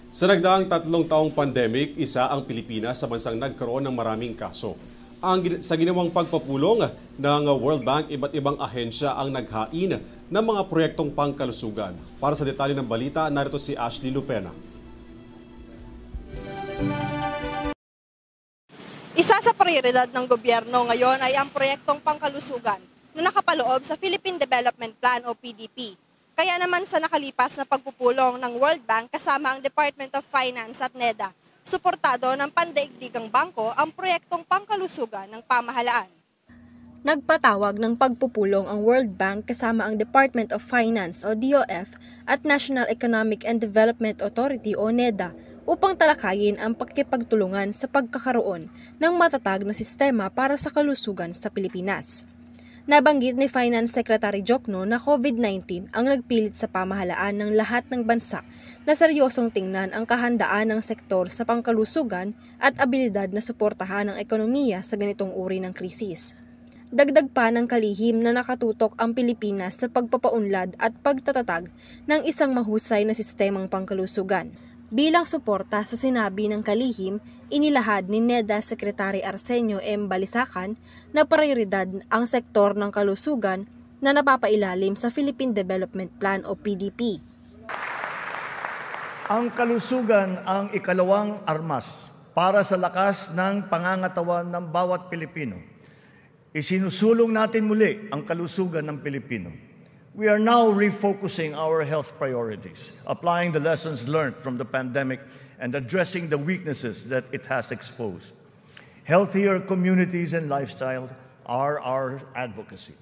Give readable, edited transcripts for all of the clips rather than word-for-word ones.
Sa nagdaang 3 taong pandemic, isa ang Pilipinas sa bansang nagkaroon ng maraming kaso. Sa ginawang pagpapulong ng World Bank, iba't ibang ahensya ang naghain ng mga proyektong pangkalusugan. Para sa detalye ng balita, narito si Ashley Lupena. Isa sa prioridad ng gobyerno ngayon ay ang proyektong pangkalusugan na nakapaloob sa Philippine Development Plan o PDP. Kaya naman sa nakalipas na pagpupulong ng World Bank kasama ang Department of Finance at NEDA, suportado ng pandaigdigang bangko ang proyektong pangkalusugan ng pamahalaan. Nagpatawag ng pagpupulong ang World Bank kasama ang Department of Finance o DOF at National Economic and Development Authority o NEDA upang talakayin ang pakikipagtulungan sa pagkakaroon ng matatag na sistema para sa kalusugan sa Pilipinas. Nabanggit ni Finance Secretary Jokno na COVID-19 ang nagpilit sa pamahalaan ng lahat ng bansa na seryosong tingnan ang kahandaan ng sektor sa pangkalusugan at abilidad na suportahan ang ekonomiya sa ganitong uri ng krisis. Dagdag pa ng kalihim na nakatutok ang Pilipinas sa pagpapaunlad at pagtatatag ng isang mahusay na sistemang pangkalusugan. Bilang suporta sa sinabi ng kalihim, inilahad ni NEDA Secretary Arsenio M. Balisacan na prioridad ang sektor ng kalusugan na napapailalim sa Philippine Development Plan o PDP. Ang kalusugan ang ikalawang armas para sa lakas ng pangangatawan ng bawat Pilipino. Isinusulong natin muli ang kalusugan ng Pilipino. We are now refocusing our health priorities, applying the lessons learned from the pandemic and addressing the weaknesses that it has exposed. Healthier communities and lifestyles are our advocacy.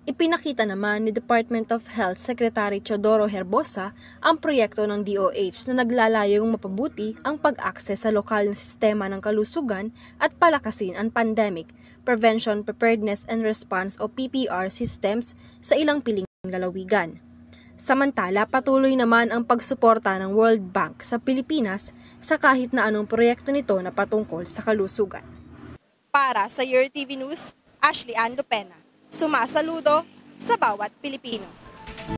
Ipinakita naman ni Department of Health Secretary Teodoro Herbosa ang proyekto ng DOH na naglalayong mapabuti ang pag-akses sa lokal na sistema ng kalusugan at palakasin ang pandemic, Prevention, Preparedness and Response o PPR systems sa ilang piling lalawigan. Samantala, patuloy naman ang pagsuporta ng World Bank sa Pilipinas sa kahit na anong proyekto nito na patungkol sa kalusugan. Para sa Your TV News, Ashley Ann Lupena, sumasaludo sa bawat Pilipino.